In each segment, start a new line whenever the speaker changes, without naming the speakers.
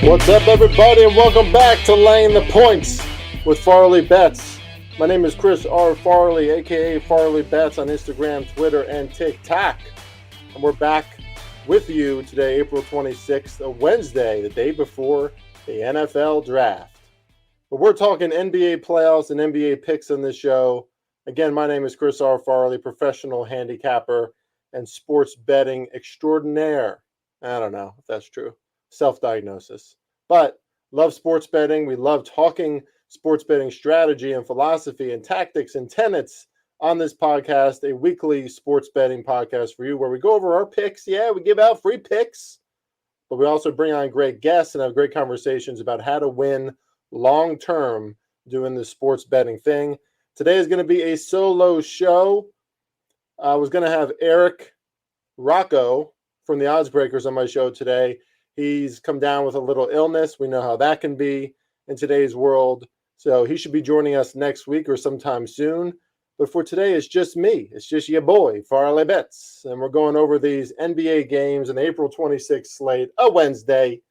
What's up, everybody, and welcome back to Laying the Points with Farley Bets. My name is Chris R. Farley, aka Farley Bets on Instagram, Twitter, and TikTok. And we're back with you today, April 26th, a Wednesday, the day before the NFL draft. But we're talking NBA playoffs and NBA picks on this show. Again, my name is Chris R. Farley, professional handicapper and sports betting extraordinaire. I don't know if that's true. Self-diagnosis. But love sports betting. We love talking sports betting strategy and philosophy and tactics and tenets on this podcast, a weekly sports betting podcast for you where we go over our picks. Yeah, we give out free picks, but we also bring on great guests and have great conversations about how to win long-term doing the sports betting thing. Today is going to be a solo show. I was going to have Eric Rocco from the Odds Breakers on my show today. He's come down with a little illness. We know how that can be in today's world. So he should be joining us next week or sometime soon. But for today, it's just me. It's just your boy, Farley Bets. And we're going over these NBA games in the April 26th slate, a Wednesday.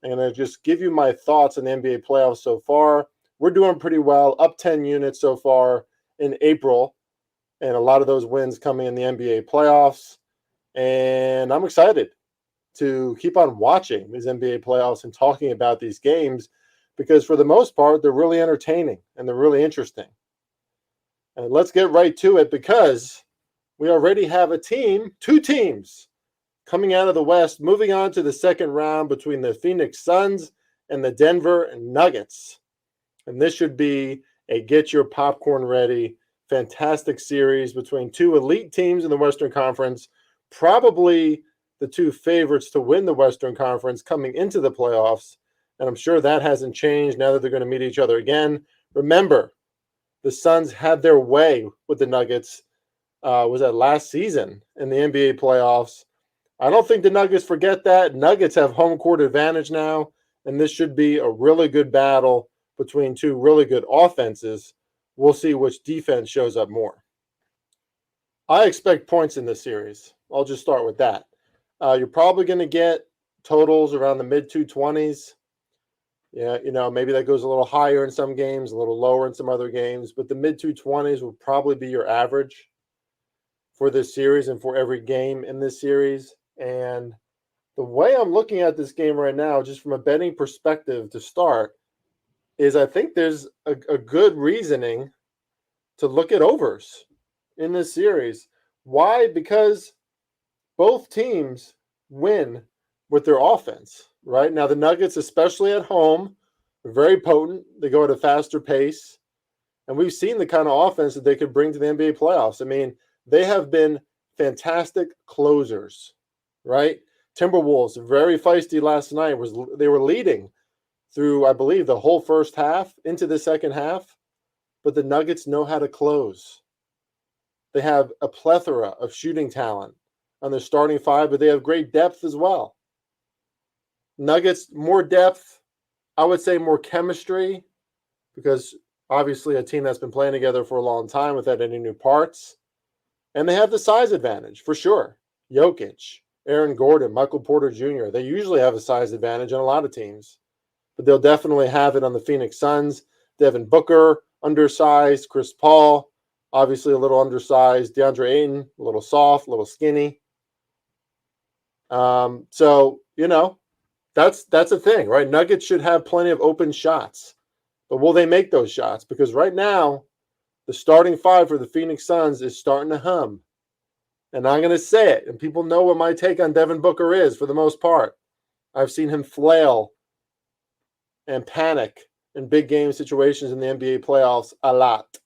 I'm going to just give you my thoughts on the NBA playoffs so far. We're doing pretty well, up 10 units so far in April. And a lot of those wins coming in the NBA playoffs. And I'm excited to keep on watching these NBA playoffs and talking about these games because for the most part, they're really entertaining and they're really interesting. And let's get right to it because we already have two teams coming out of the West, moving on to the second round between the Phoenix Suns and the Denver Nuggets. And this should be a get your popcorn ready, fantastic series between two elite teams in the Western Conference, probably the two favorites to win the Western Conference coming into the playoffs. And I'm sure that hasn't changed now that they're going to meet each other again. Remember, the Suns had their way with the Nuggets. Was that last season in the NBA playoffs? I don't think the Nuggets forget that. Nuggets have home court advantage now, and this should be a really good battle between two really good offenses. We'll see which defense shows up more. I expect points in this series. I'll just start with that. You're probably going to get totals around the mid-220s. Yeah, maybe that goes a little higher in some games, a little lower in some other games, but the mid-220s will probably be your average for this series and for every game in this series. And the way I'm looking at this game right now, just from a betting perspective to start, is I think there's a good reasoning to look at overs in this series. Why? Because both teams win with their offense, right? Now, the Nuggets, especially at home, are very potent. They go at a faster pace. And we've seen the kind of offense that they could bring to the NBA playoffs. I mean, they have been fantastic closers, right? Timberwolves, very feisty last night. They were leading through, I believe, the whole first half into the second half. But the Nuggets know how to close. They have a plethora of shooting talent on their starting five, but they have great depth as well. Nuggets, more depth, I would say more chemistry, because obviously a team that's been playing together for a long time without any new parts. And they have the size advantage, for sure. Jokic, Aaron Gordon, Michael Porter Jr., they usually have a size advantage on a lot of teams. But they'll definitely have it on the Phoenix Suns. Devin Booker, undersized. Chris Paul, obviously a little undersized. DeAndre Ayton, a little soft, a little skinny. So, that's a thing, right? Nuggets should have plenty of open shots. But will they make those shots? Because right now, the starting five for the Phoenix Suns is starting to hum. And I'm going to say it, and people know what my take on Devin Booker is for the most part. I've seen him flail and panic in big game situations in the NBA playoffs a lot.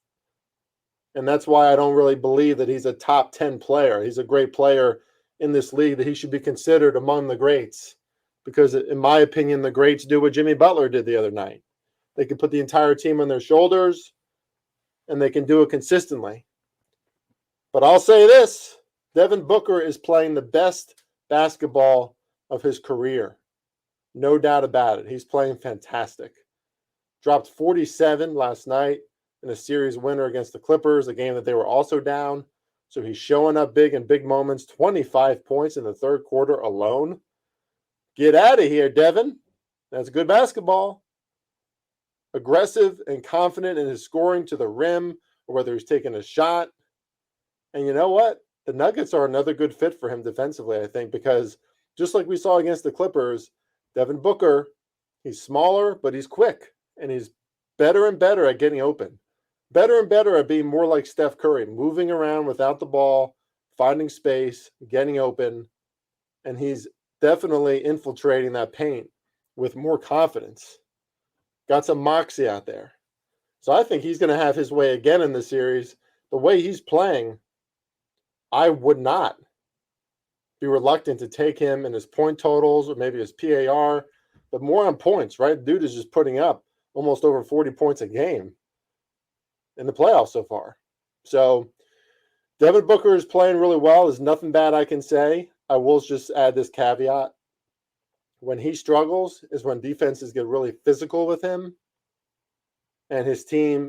And that's why I don't really believe that he's a top 10 player. He's a great player in this league, that he should be considered among the greats. Because in my opinion, the greats do what Jimmy Butler did the other night. They can put the entire team on their shoulders, and they can do it consistently. But I'll say this, Devin Booker is playing the best basketball of his career. No doubt about it. He's playing fantastic. Dropped 47 last night in a series winner against the Clippers, a game that they were also down. So he's showing up big in big moments, 25 points in the third quarter alone. Get out of here, Devin. That's good basketball. Aggressive and confident in his scoring to the rim, or whether he's taking a shot. And you know what? The Nuggets are another good fit for him defensively, I think, because just like we saw against the Clippers, Devin Booker, he's smaller, but he's quick, and he's better and better at getting open. Better and better at being more like Steph Curry, moving around without the ball, finding space, getting open, and he's definitely infiltrating that paint with more confidence. Got some moxie out there. So I think he's going to have his way again in the series. The way he's playing, I would not be reluctant to take him in his point totals or maybe his PAR, but more on points, right? Dude is just putting up almost over 40 points a game in the playoffs so far. So Devin Booker is playing really well. There's nothing bad I can say. I will just add this caveat. When he struggles is when defenses get really physical with him and his team,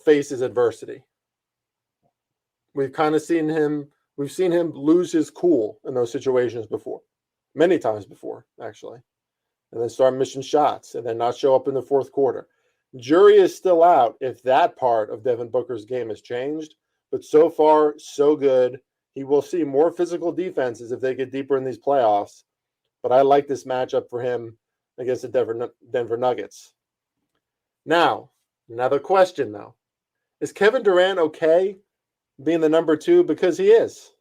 faces adversity. We've seen him lose his cool in those situations before, many times before, actually, and then start missing shots and then not show up in the fourth quarter. Jury is still out if that part of Devin Booker's game has changed, but so far, so good. He will see more physical defenses if they get deeper in these playoffs, but I like this matchup for him against the Denver Nuggets. Now, another question, though. Is Kevin Durant okay being the number 2? Because he is.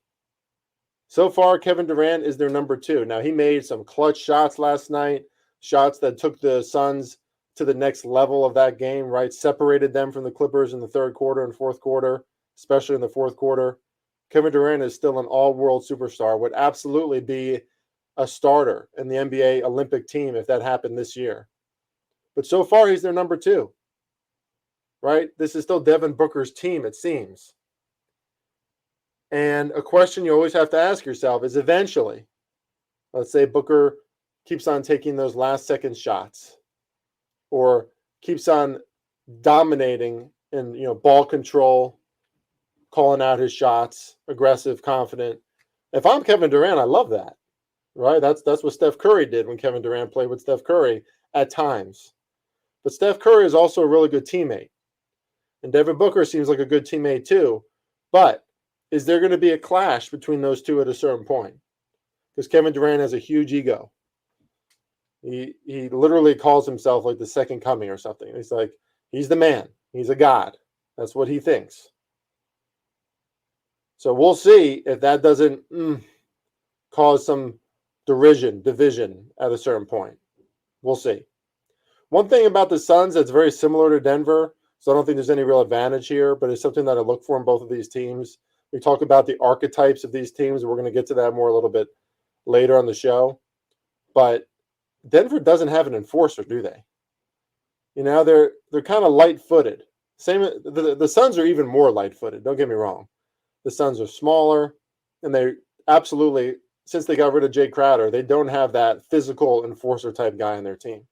So far, Kevin Durant is their number 2. Now, he made some clutch shots last night, shots that took the Suns to the next level of that game, right? Separated them from the Clippers in the third quarter and fourth quarter, especially in the fourth quarter. Kevin Durant is still an all-world superstar, would absolutely be a starter in the NBA Olympic team if that happened this year. But so far, he's their number 2, right? This is still Devin Booker's team, it seems. And a question you always have to ask yourself is eventually, let's say Booker keeps on taking those last-second shots or keeps on dominating in ball control, calling out his shots, aggressive, confident. If I'm Kevin Durant, I love that, right? That's what Steph Curry did when Kevin Durant played with Steph Curry at times. But Steph Curry is also a really good teammate. And Devin Booker seems like a good teammate too. But is there going to be a clash between those two at a certain point? Because Kevin Durant has a huge ego. He literally calls himself like the second coming or something. He's like, he's the man. He's a god. That's what he thinks. So we'll see if that doesn't cause some division at a certain point. We'll see. One thing about the Suns that's very similar to Denver, so I don't think there's any real advantage here, but it's something that I look for in both of these teams. We talk about the archetypes of these teams, and we're going to get to that more a little bit later on the show. But Denver doesn't have an enforcer, do they? They're kind of light-footed. The Suns are even more light-footed, don't get me wrong. The Suns are smaller, and they absolutely, since they got rid of Jay Crowder, they don't have that physical enforcer-type guy on their team.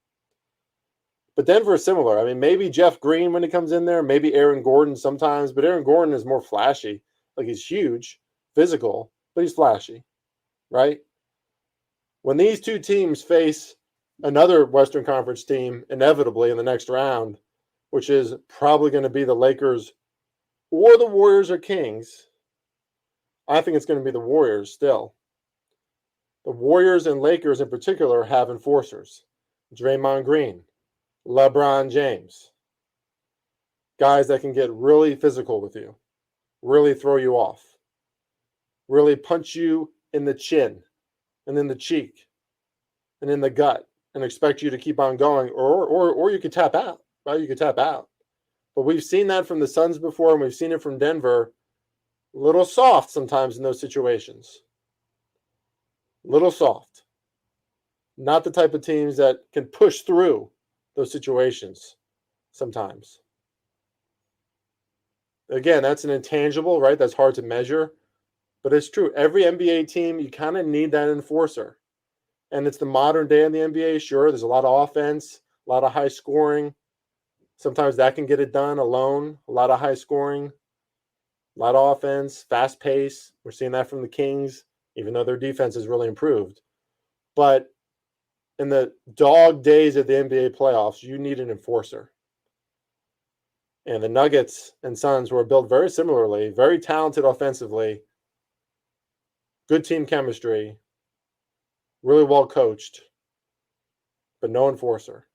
But Denver is similar. I mean, maybe Jeff Green when he comes in there, maybe Aaron Gordon sometimes, but Aaron Gordon is more flashy. Like, he's huge, physical, but he's flashy, right? When these two teams face another Western Conference team inevitably in the next round, which is probably going to be the Lakers or the Warriors or Kings, I think it's going to be the Warriors still. The Warriors and Lakers in particular have enforcers. Draymond Green, LeBron James. Guys that can get really physical with you, really throw you off, really punch you in the chin and in the cheek and in the gut and expect you to keep on going, or you could tap out, right? You could tap out. But we've seen that from the Suns before, and we've seen it from Denver. A little soft sometimes in those situations. Little soft. Not the type of teams that can push through those situations sometimes. Again, that's an intangible, right? That's hard to measure. But it's true. Every NBA team, you kind of need that enforcer. And it's the modern day in the NBA. Sure, there's a lot of offense, a lot of high scoring. Sometimes that can get it done alone. A lot of high scoring, a lot of offense, fast pace. We're seeing that from the Kings, even though their defense has really improved. But in the dog days of the NBA playoffs, you need an enforcer. And the Nuggets and Suns were built very similarly, very talented offensively, good team chemistry, really well coached, but no enforcer.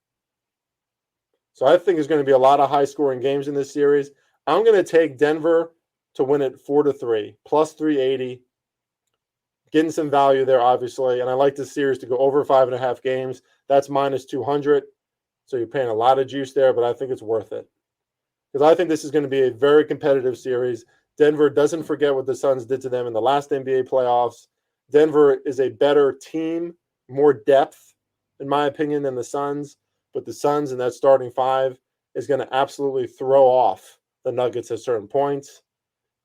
So I think there's going to be a lot of high-scoring games in this series. I'm going to take Denver to win it 4-3, plus 380. Getting some value there, obviously. And I like this series to go over 5.5 games. That's minus 200. So you're paying a lot of juice there, but I think it's worth it. Because I think this is going to be a very competitive series. Denver doesn't forget what the Suns did to them in the last NBA playoffs. Denver is a better team, more depth, in my opinion, than the Suns. But the Suns in that starting five is going to absolutely throw off the Nuggets at certain points.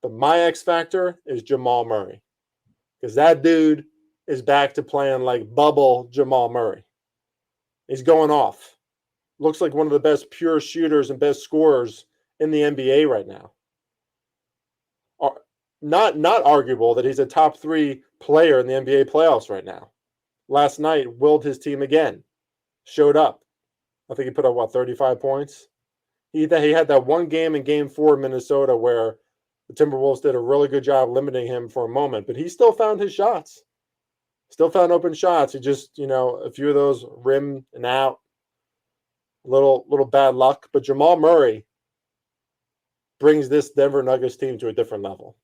But my X factor is Jamal Murray. Because that dude is back to playing like bubble Jamal Murray. He's going off. Looks like one of the best pure shooters and best scorers in the NBA right now. Not arguable that he's a top 3 player in the NBA playoffs right now. Last night, willed his team again. Showed up. I think he put up, 35 points? He had that one game in Game 4 in Minnesota where the Timberwolves did a really good job limiting him for a moment, but he still found his shots. Still found open shots. He just, a few of those rim and out. Little bad luck. But Jamal Murray brings this Denver Nuggets team to a different level.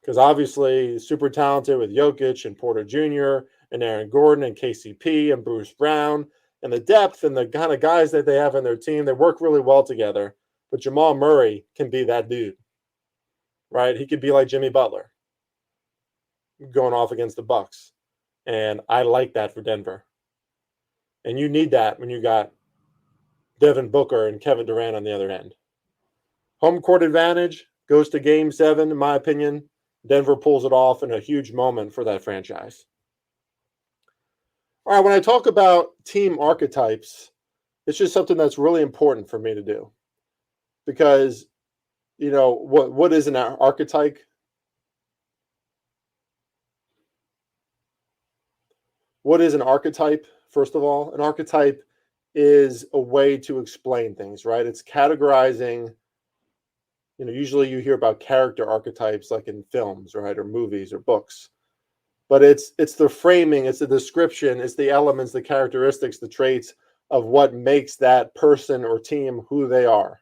Because obviously, super talented with Jokic and Porter Jr. and Aaron Gordon and KCP and Bruce Brown. And the depth and the kind of guys that they have in their team, they work really well together. But Jamal Murray can be that dude. Right? He could be like Jimmy Butler going off against the Bucks. And I like that for Denver. And you need that when you got Devin Booker and Kevin Durant on the other end. Home court advantage goes to Game 7, in my opinion. Denver pulls it off in a huge moment for that franchise. All right, when I talk about team archetypes, it's just something that's really important for me to do. Because, what is an archetype? What is an archetype, first of all? An archetype is a way to explain things, right? It's categorizing. Usually you hear about character archetypes like in films, right, or movies or books. But it's the framing, it's the description, it's the elements, the characteristics, the traits of what makes that person or team who they are.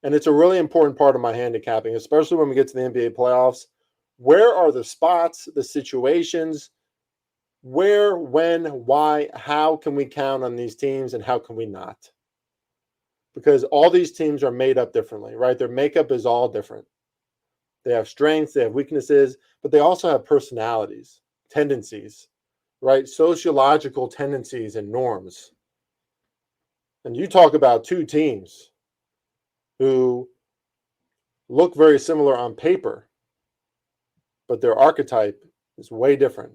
And it's a really important part of my handicapping, especially when we get to the NBA playoffs. Where are the spots, the situations? Where, when, why, how can we count on these teams and how can we not? Because all these teams are made up differently, right? Their makeup is all different. They have strengths, they have weaknesses, but they also have personalities, tendencies, right? Sociological tendencies and norms. And you talk about two teams who look very similar on paper, but their archetype is way different.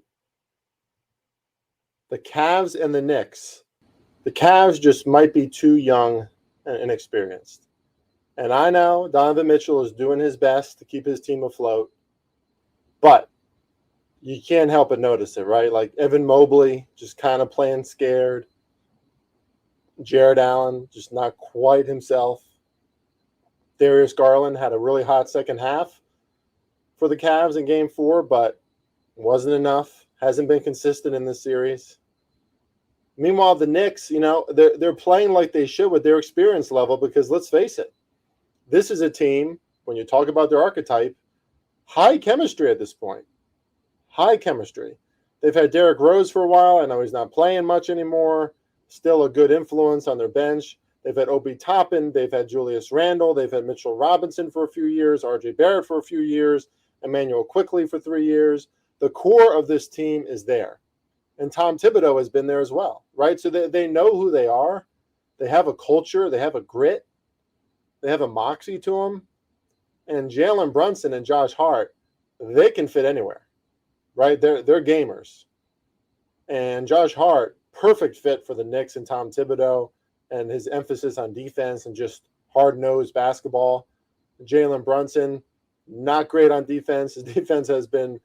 The Cavs and the Knicks. The Cavs just might be too young and inexperienced. And I know Donovan Mitchell is doing his best to keep his team afloat, but you can't help but notice it, right? Like Evan Mobley just kind of playing scared. Jared Allen just not quite himself. Darius Garland had a really hot second half for the Cavs in Game 4, but wasn't enough. Hasn't been consistent in this series. Meanwhile, the Knicks, they're playing like they should with their experience level because let's face it, this is a team, when you talk about their archetype, high chemistry at this point. High chemistry. They've had Derrick Rose for a while. I know he's not playing much anymore. Still a good influence on their bench. They've had Obi Toppin. They've had Julius Randle. They've had Mitchell Robinson for a few years, RJ Barrett for a few years, Emmanuel Quickley for 3 years. The core of this team is there. And Tom Thibodeau has been there as well, right? So they know who they are. They have a culture. They have a grit. They have a moxie to them. And Jalen Brunson and Josh Hart, they can fit anywhere, right? They're gamers. And Josh Hart, perfect fit for the Knicks and Tom Thibodeau and his emphasis on defense and just hard-nosed basketball. Jalen Brunson, not great on defense. His defense has been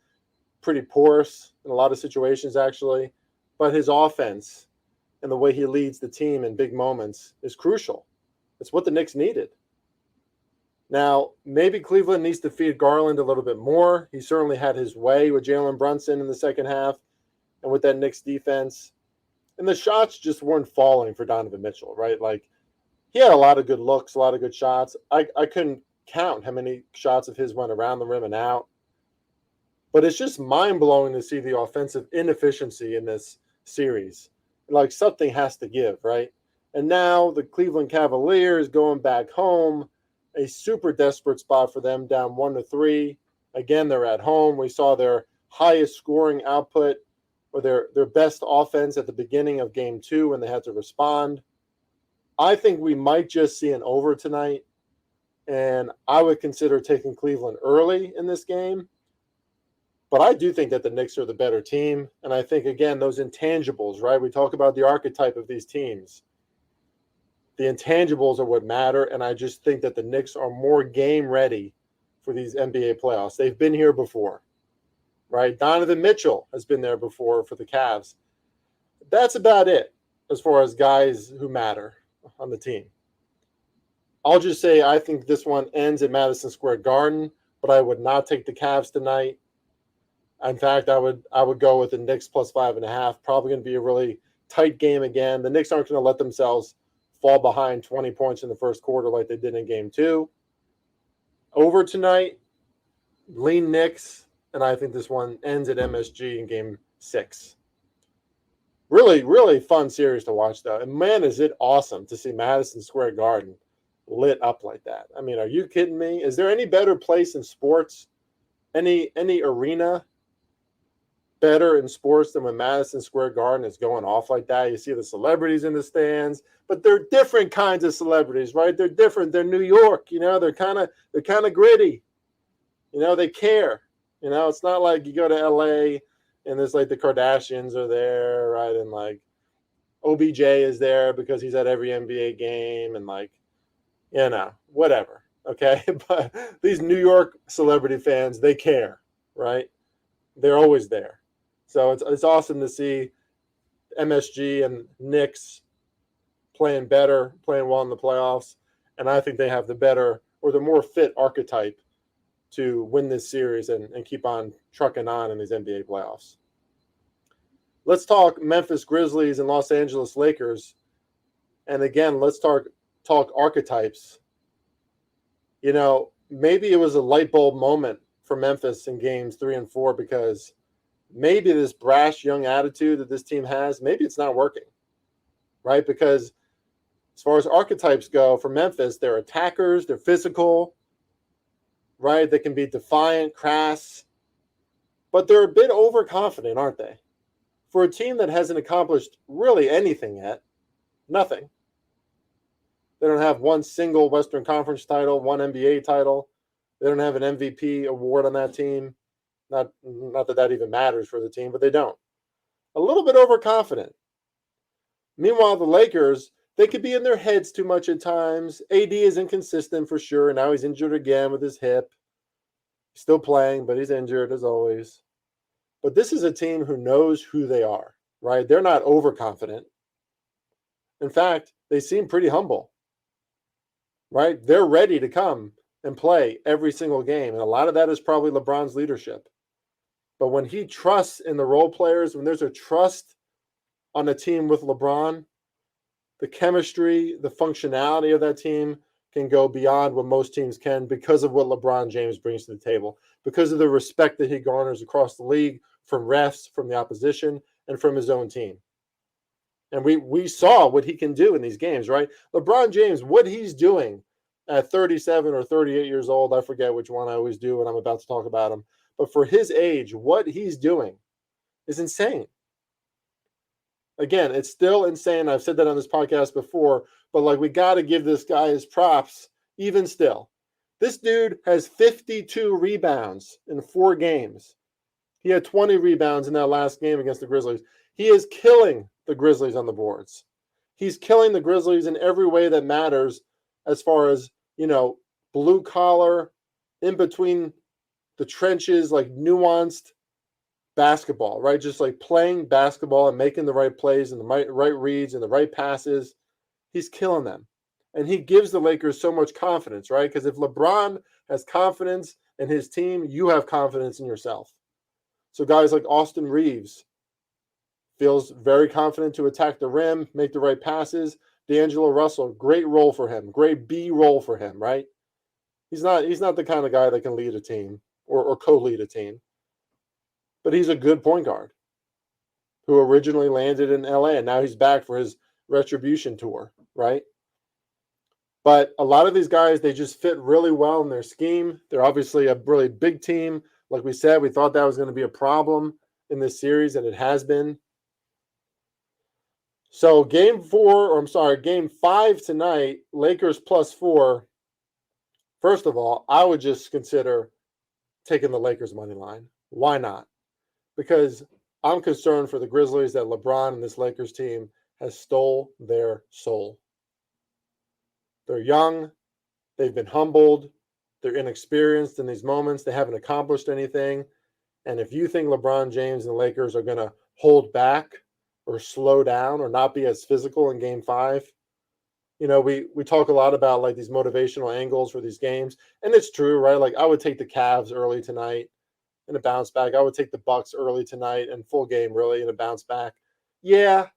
pretty porous in a lot of situations, actually. but his offense and the way he leads the team in big moments is crucial. It's what the Knicks needed. Now, maybe Cleveland needs to feed Garland a little bit more. He certainly had his way with Jalen Brunson in the second half and with that Knicks defense. And the shots just weren't falling for Donovan Mitchell, right? Like, he had a lot of good looks, a lot of good shots. I couldn't count how many shots of his went around the rim and out. But it's just mind-blowing to see the offensive inefficiency in this series. Like, something has to give, right? And now the Cleveland Cavaliers going back home, a super desperate spot for them, down 1-3. Again, they're at home. We saw their highest scoring output or their best offense at the beginning of game 2 when they had to respond. I think we might just see an over tonight, and I would consider taking Cleveland early in this game. But I do think that the Knicks are the better team, and I think, again, those intangibles, right? We talk about the archetype of these teams. The intangibles are what matter, and I just think that the Knicks are more game ready for these NBA playoffs. They've been here before, right? Donovan Mitchell has been there before for the Cavs. That's about it as far as guys who matter on the team. I'll just say I think this one ends at Madison Square Garden, but I would not take the Cavs tonight. In fact, I would go with the Knicks plus 5.5. Probably going to be a really tight game again. The Knicks aren't going to let themselves fall behind 20 points in the first quarter like they did in game 2. Over tonight, lean Knicks, and I think this one ends at MSG in game 6. Really, really fun series to watch, though. And, man, is it awesome to see Madison Square Garden lit up like that. I mean, are you kidding me? Is there any better place in sports, any arena better in sports than when Madison Square Garden is going off like that? You see the celebrities in the stands, but they're different kinds of celebrities, right? They're different. They're New York, they're kind of gritty. They care. It's not like you go to LA and there's like the Kardashians are there, right? And like OBJ is there because he's at every NBA game and like, whatever. Okay. But these New York celebrity fans, they care, right? They're always there. So it's awesome to see MSG and Knicks playing better, playing well in the playoffs. And I think they have the better or the more fit archetype to win this series and keep on trucking on in these NBA playoffs. Let's talk Memphis Grizzlies and Los Angeles Lakers. And again, let's talk archetypes. Maybe it was a light bulb moment for Memphis in games 3 and 4 because maybe this brash young attitude that this team has, maybe it's not working, right? Because as far as archetypes go for Memphis, they're attackers, they're physical, right? They can be defiant, crass, but they're a bit overconfident, aren't they? For a team that hasn't accomplished really anything yet, nothing. They don't have one single Western Conference title, one NBA title. They don't have an MVP award on that team. Not that even matters for the team, but they don't. A little bit overconfident. Meanwhile, the Lakers, they could be in their heads too much at times. AD is inconsistent for sure. Now he's injured again with his hip. He's still playing, but he's injured as always. But this is a team who knows who they are, right? They're not overconfident. In fact, they seem pretty humble, right? They're ready to come and play every single game. And a lot of that is probably LeBron's leadership. But when he trusts in the role players, when there's a trust on a team with LeBron, the chemistry, the functionality of that team can go beyond what most teams can because of what LeBron James brings to the table, because of the respect that he garners across the league from refs, from the opposition, and from his own team. And we saw what he can do in these games, right? LeBron James, what he's doing at 37 or 38 years old, I forget which one I always do when I'm about to talk about him. But for his age, what he's doing is insane. Again, it's still insane. I've said that on this podcast before, but like we got to give this guy his props even still. This dude has 52 rebounds in 4 games. He had 20 rebounds in that last game against the Grizzlies. He is killing the Grizzlies on the boards. He's killing the Grizzlies in every way that matters as far as, blue collar, in between the trenches, like nuanced, basketball, right? Just like playing basketball and making the right plays and the right reads and the right passes. He's killing them. And he gives the Lakers so much confidence, right? Because if LeBron has confidence in his team, you have confidence in yourself. So guys like Austin Reeves feels very confident to attack the rim, make the right passes. D'Angelo Russell, great role for him, great B role for him, right? He's not the kind of guy that can lead a team or co-lead a team, but he's a good point guard who originally landed in LA and now he's back for his retribution tour, right? But a lot of these guys, they just fit really well in their scheme. They're obviously a really big team. Like we said, we thought that was going to be a problem in this series, and it has been. So game 5 tonight, Lakers +4. First of all, I would just consider taking the Lakers money line. Why not? Because I'm concerned for the Grizzlies that LeBron and this Lakers team has stole their soul. They're young. They've been humbled. They're inexperienced in these moments. They haven't accomplished anything. And if you think LeBron James and the Lakers are going to hold back or slow down or not be as physical in game 5, you know, we talk a lot about like these motivational angles for these games. And it's true, right? Like I would take the Cavs early tonight in a bounce back. I would take the Bucks early tonight and full game really in a bounce back. Yeah.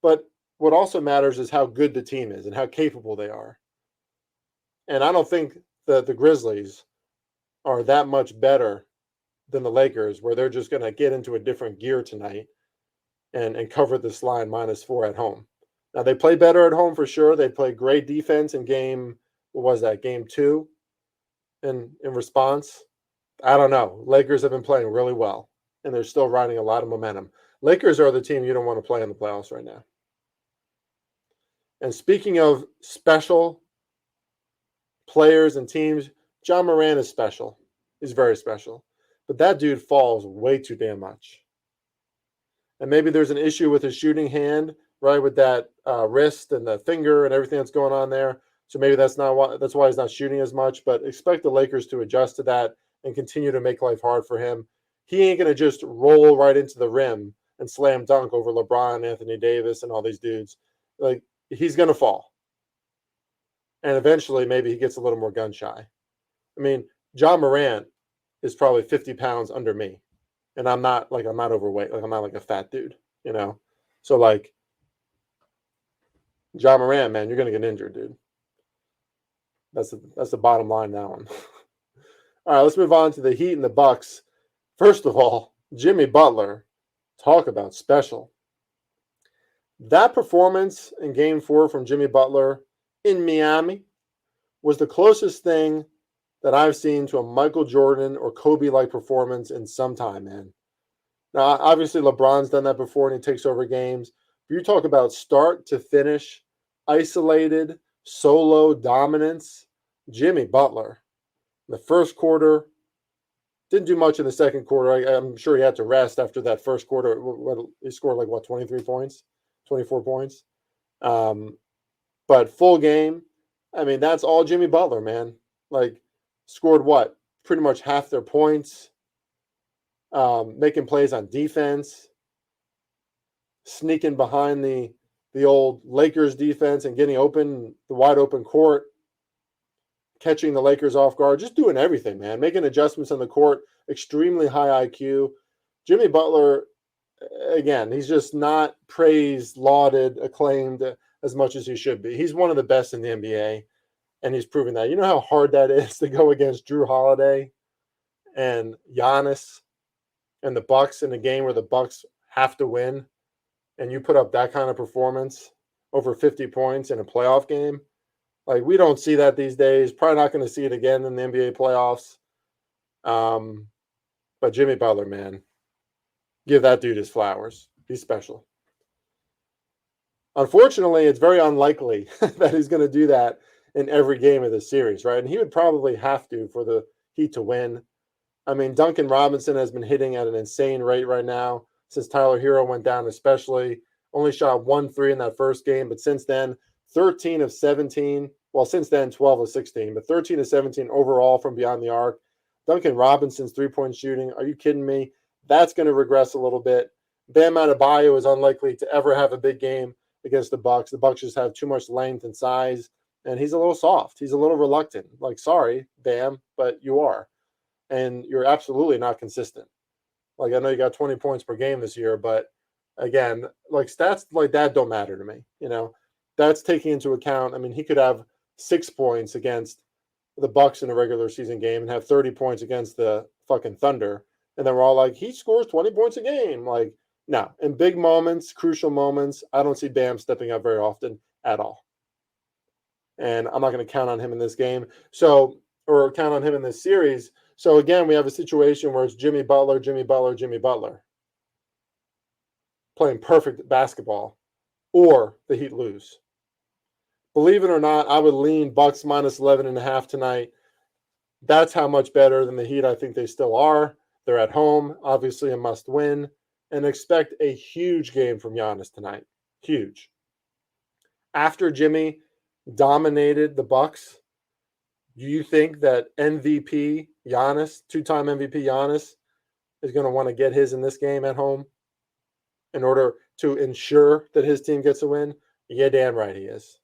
But what also matters is how good the team is and how capable they are. And I don't think that the Grizzlies are that much better than the Lakers, where they're just going to get into a different gear tonight and cover this line -4 at home. Now, they play better at home for sure. They play great defense in game 2 in response. I don't know. Lakers have been playing really well, and they're still riding a lot of momentum. Lakers are the team you don't want to play in the playoffs right now. And speaking of special players and teams, John Moran is special. He's very special. But that dude falls way too damn much. And maybe there's an issue with his shooting hand, right, with that wrist and the finger and everything that's going on there. So maybe that's why he's not shooting as much. But expect the Lakers to adjust to that and continue to make life hard for him. He ain't going to just roll right into the rim and slam dunk over LeBron, Anthony Davis, and all these dudes. Like, he's going to fall. And eventually, maybe he gets a little more gun shy. I mean, John Morant is probably 50 pounds under me. And I'm not overweight. Like, I'm not like a fat dude, you know? So, like, John Morant, man, you're going to get injured, dude. That's the bottom line now. All right, let's move on to the Heat and the Bucks. First of all, Jimmy Butler, talk about special. That performance in Game 4 from Jimmy Butler in Miami was the closest thing that I've seen to a Michael Jordan or Kobe-like performance in some time, man. Now, obviously, LeBron's done that before and he takes over games. If you talk about start to finish, isolated, solo dominance, Jimmy Butler. The first quarter, didn't do much in the second quarter. I'm sure he had to rest after that first quarter. He scored 23 points, 24 points. But full game, I mean, that's all Jimmy Butler, man. Like, scored what? Pretty much half their points. Making plays on defense. Sneaking behind the old Lakers defense and getting open, the wide open court. Catching the Lakers off guard. Just doing everything, man. Making adjustments on the court. Extremely high IQ. Jimmy Butler, again, he's just not praised, lauded, acclaimed as much as he should be. He's one of the best in the NBA, and he's proving that. You know how hard that is to go against Drew Holiday and Giannis and the Bucks in a game where the Bucks have to win, and you put up that kind of performance, over 50 points in a playoff game? Like, we don't see that these days. Probably not going to see it again in the NBA playoffs. But Jimmy Butler, man, give that dude his flowers. He's special. Unfortunately, it's very unlikely that he's going to do that in every game of this series, right? And he would probably have to for the Heat to win. I mean, Duncan Robinson has been hitting at an insane rate right now since Tyler Hero went down, especially. Only shot 1 3 in that first game, but since then, 13 of 17. Well, since then, 12 of 16, but 13 of 17 overall from beyond the arc. Duncan Robinson's three-point shooting, are you kidding me? That's going to regress a little bit. Bam Adebayo is unlikely to ever have a big game against the Bucks. The Bucks just have too much length and size, and he's a little soft. He's a little reluctant. Like, sorry, Bam, but you are. And you're absolutely not consistent. Like, I know you got 20 points per game this year, but again, like stats like that don't matter to me. That's taking into account. I mean, he could have 6 points against the Bucks in a regular season game and have 30 points against the fucking Thunder. And then we're all like, he scores 20 points a game. Like, no, in big moments, crucial moments, I don't see Bam stepping up very often at all. And I'm not going to count on him in this game. Or count on him in this series. So again, we have a situation where it's Jimmy Butler playing perfect basketball, or the Heat lose. Believe it or not, I would lean Bucks minus 11.5 tonight. That's how much better than the Heat I think they still are. They're at home, obviously a must win, and expect a huge game from Giannis tonight. Huge. After Jimmy dominated the Bucks, do you think that MVP Giannis, 2-time MVP Giannis, is going to want to get his in this game at home in order to ensure that his team gets a win? Yeah, damn right he is.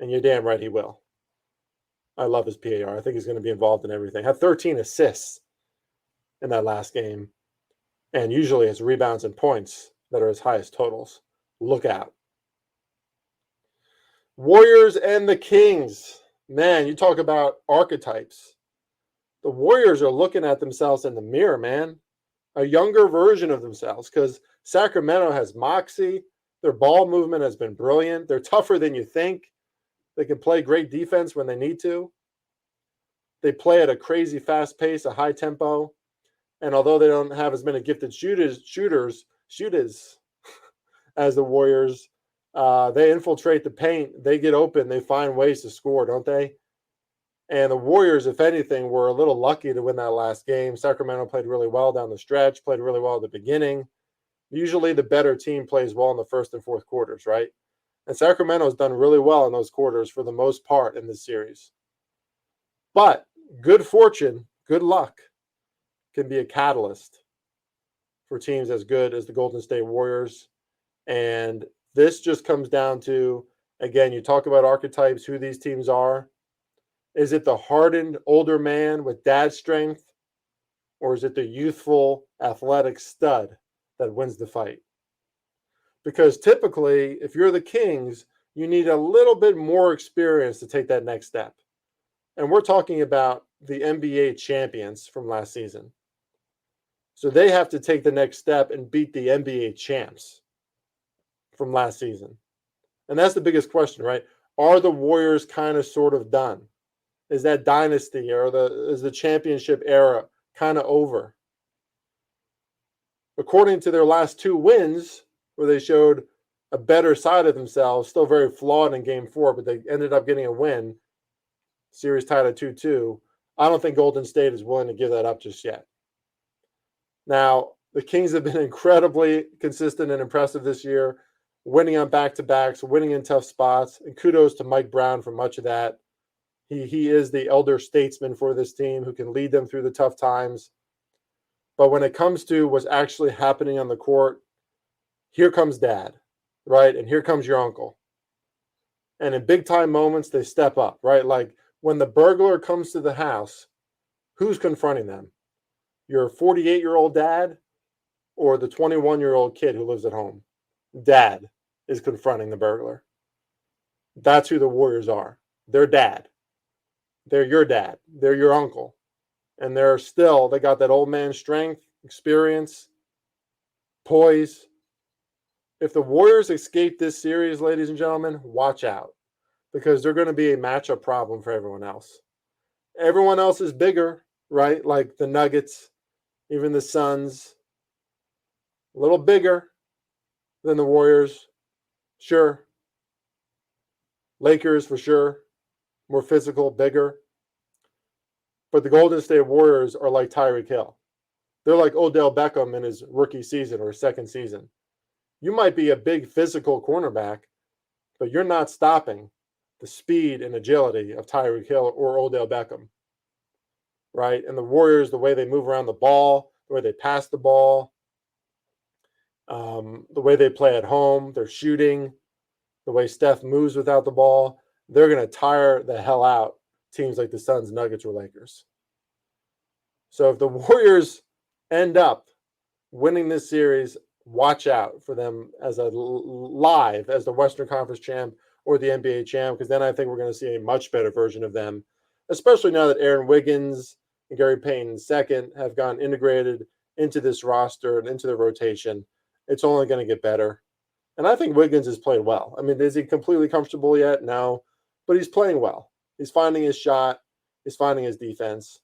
And you're damn right he will. I love his PAR. I think he's going to be involved in everything. Had 13 assists in that last game. And usually it's rebounds and points that are his highest totals. Look out. Warriors and the Kings. Man, you talk about archetypes. The Warriors are looking at themselves in the mirror, man. A younger version of themselves, because Sacramento has moxie. Their ball movement has been brilliant. They're tougher than you think. They can play great defense when they need to. They play at a crazy fast pace, a high tempo. And although they don't have as many gifted shooters as the Warriors, they infiltrate the paint. They get open. They find ways to score, don't they? And the Warriors, if anything, were a little lucky to win that last game. Sacramento played really well down the stretch, played really well at the beginning. Usually the better team plays well in the first and fourth quarters, right? And Sacramento's done really well in those quarters for the most part in this series. But good fortune, good luck can be a catalyst for teams as good as the Golden State Warriors. And this just comes down to, again, you talk about archetypes, who these teams are. Is it the hardened older man with dad strength, or is it the youthful athletic stud that wins the fight? Because typically, if you're the Kings, you need a little bit more experience to take that next step. And we're talking about the NBA champions from last season. So they have to take the next step and beat the NBA champs from last season. And that's the biggest question, right? Are the Warriors kind of sort of done? Is that dynasty or is the championship era kind of over? According to their last 2 wins, where they showed a better side of themselves, still very flawed in game 4, but they ended up getting a win, series tied at 2-2. I don't think Golden State is willing to give that up just yet. Now, the Kings have been incredibly consistent and impressive this year, winning on back-to-backs, winning in tough spots, and kudos to Mike Brown for much of that. He is the elder statesman for this team who can lead them through the tough times. But when it comes to what's actually happening on the court, here comes dad, right? And here comes your uncle. And in big-time moments, they step up, right? Like when the burglar comes to the house, who's confronting them? Your 48-year-old dad or the 21-year-old kid who lives at home? Dad is confronting the burglar. That's who the Warriors are. They're dad. They're your dad. They're your uncle. And they got that old man strength, experience, poise. If the Warriors escape this series, ladies and gentlemen, watch out. Because they're going to be a matchup problem for everyone else. Everyone else is bigger, right? Like the Nuggets, even the Suns. A little bigger than the Warriors. Sure. Lakers for sure. More physical, bigger. But the Golden State Warriors are like Tyreek Hill. They're like Odell Beckham in his rookie season or second season. You might be a big physical cornerback, but you're not stopping the speed and agility of Tyreek Hill or Odell Beckham, right? And the Warriors, the way they move around the ball, the way they pass the ball, the way they play at home, their shooting, the way Steph moves without the ball. They're going to tire the hell out teams like the Suns, Nuggets, or Lakers. So if the Warriors end up winning this series, watch out for them as a live as the Western Conference champ or the NBA champ, because then I think we're going to see a much better version of them, especially now that Aaron Wiggins and Gary Payton II have gone integrated into this roster and into the rotation. It's only going to get better. And I think Wiggins has played well. I mean, is he completely comfortable yet? No, but he's playing well. He's finding his shot. He's finding his defense.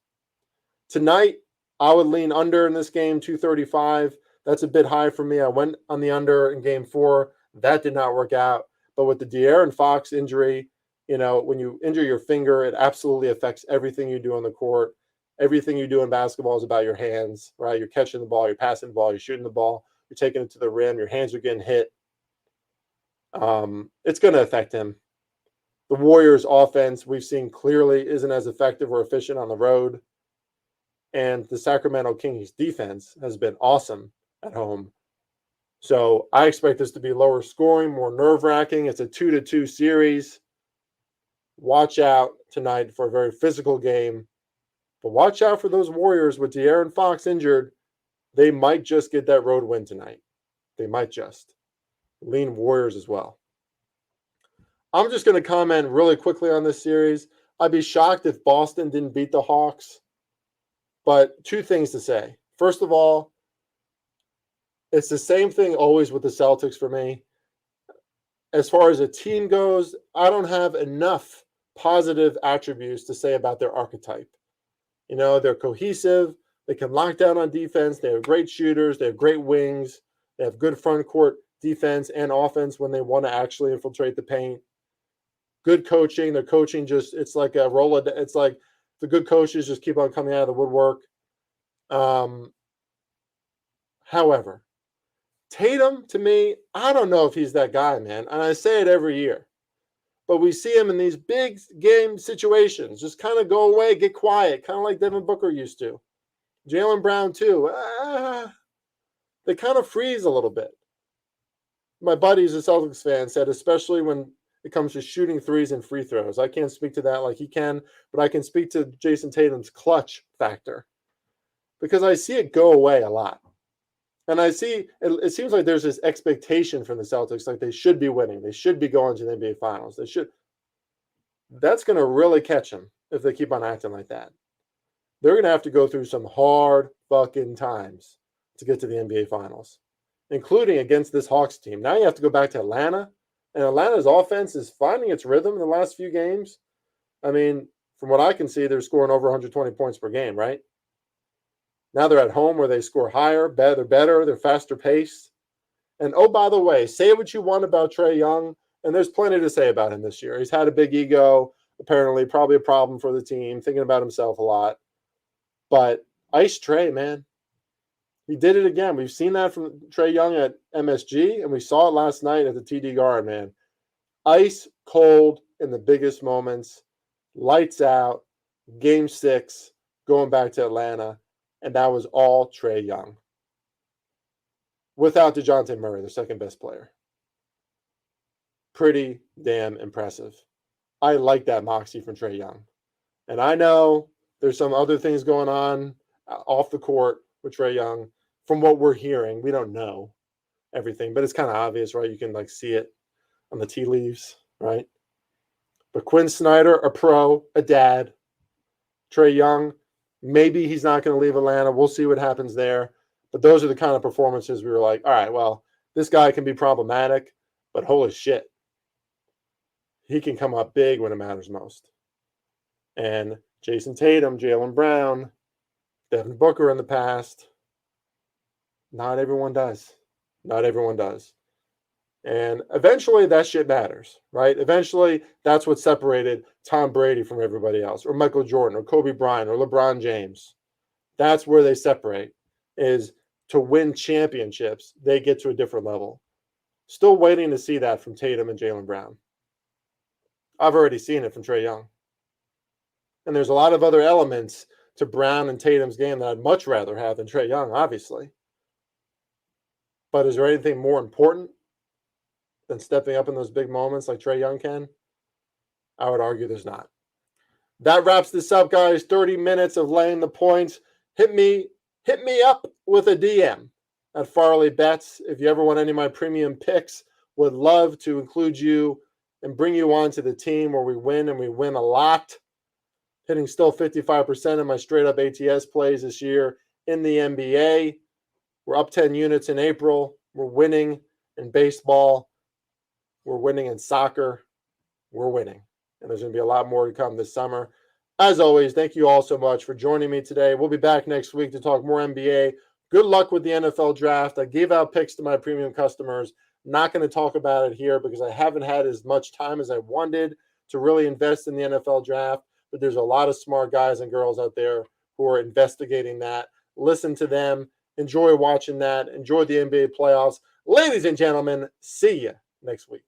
Tonight, I would lean under in this game, 235. That's a bit high for me. I went on the under in game 4. That did not work out. But with the De'Aaron Fox injury, when you injure your finger, it absolutely affects everything you do on the court. Everything you do in basketball is about your hands, right? You're catching the ball, you're passing the ball, you're shooting the ball, you're taking it to the rim, your hands are getting hit. It's going to affect him. The Warriors' offense, we've seen clearly, isn't as effective or efficient on the road. And the Sacramento Kings defense has been awesome at home. So I expect this to be lower scoring, more nerve-wracking. It's a 2-2 series. Watch out tonight for a very physical game. But watch out for those Warriors with De'Aaron Fox injured. They might just get that road win tonight. They might just. Lean Warriors as well. I'm just going to comment really quickly on this series. I'd be shocked if Boston didn't beat the Hawks. But 2 things to say. First of all, it's the same thing always with the Celtics for me. As far as a team goes, I don't have enough positive attributes to say about their archetype. They're cohesive. They can lock down on defense. They have great shooters. They have great wings. They have good front court defense and offense when they want to actually infiltrate the paint. Good coaching. Their coaching it's like a roll. It's like the good coaches just keep on coming out of the woodwork. However, Tatum, to me, I don't know if he's that guy, man. And I say it every year. But we see him in these big game situations. Just kind of go away, get quiet, kind of like Devin Booker used to. Jaylen Brown, too. They kind of freeze a little bit. My buddy who's a Celtics fan said, especially when it comes to shooting threes and free throws. I can't speak to that like he can, but I can speak to Jason Tatum's clutch factor. Because I see it go away a lot. And I see, it seems like there's this expectation from the Celtics, like they should be winning. They should be going to the NBA Finals. They should. That's going to really catch them if they keep on acting like that. They're going to have to go through some hard fucking times to get to the NBA Finals, including against this Hawks team. Now you have to go back to Atlanta, and Atlanta's offense is finding its rhythm in the last few games. I mean, from what I can see, they're scoring over 120 points per game, right? Now they're at home where they score higher, they're better, they're faster paced. And oh, by the way, say what you want about Trae Young, and there's plenty to say about him this year. He's had a big ego, apparently, probably a problem for the team, thinking about himself a lot. But ice Trae, man. He did it again. We've seen that from Trae Young at MSG, and we saw it last night at the TD Garden, man. Ice cold in the biggest moments, lights out, game 6, going back to Atlanta. And that was all Trae Young. Without DeJounte Murray, the second best player. Pretty damn impressive. I like that moxie from Trae Young. And I know there's some other things going on off the court with Trae Young. From what we're hearing, we don't know everything, but it's kind of obvious, right? You can see it on the tea leaves, right? But Quinn Snyder, a pro, a dad. Trae Young, maybe he's not going to leave Atlanta. We'll see what happens there. But those are the kind of performances we were like, all right, well, this guy can be problematic, but holy shit. He can come up big when it matters most. And Jason Tatum, Jaylen Brown, Devin Booker in the past. Not everyone does. Not everyone does. And eventually that shit matters, right? Eventually that's what separated Tom Brady from everybody else, or Michael Jordan, or Kobe Bryant, or LeBron James. That's where they separate, is to win championships, they get to a different level. Still waiting to see that from Tatum and Jaylen Brown. I've already seen it from Trae Young. And there's a lot of other elements to Brown and Tatum's game that I'd much rather have than Trae Young, obviously. But is there anything more important than stepping up in those big moments like Trae Young can? I would argue there's not. That wraps this up, guys. 30 minutes of laying the points. Hit me up with a DM at Farley Bets. If you ever want any of my premium picks, would love to include you and bring you on to the team where we win, and we win a lot. Hitting still 55% of my straight-up ATS plays this year in the NBA. We're up 10 units in April. We're winning in baseball. We're winning in soccer. We're winning. And there's going to be a lot more to come this summer. As always, thank you all so much for joining me today. We'll be back next week to talk more NBA. Good luck with the NFL draft. I gave out picks to my premium customers. Not going to talk about it here because I haven't had as much time as I wanted to really invest in the NFL draft. But there's a lot of smart guys and girls out there who are investigating that. Listen to them. Enjoy watching that. Enjoy the NBA playoffs. Ladies and gentlemen, see you next week.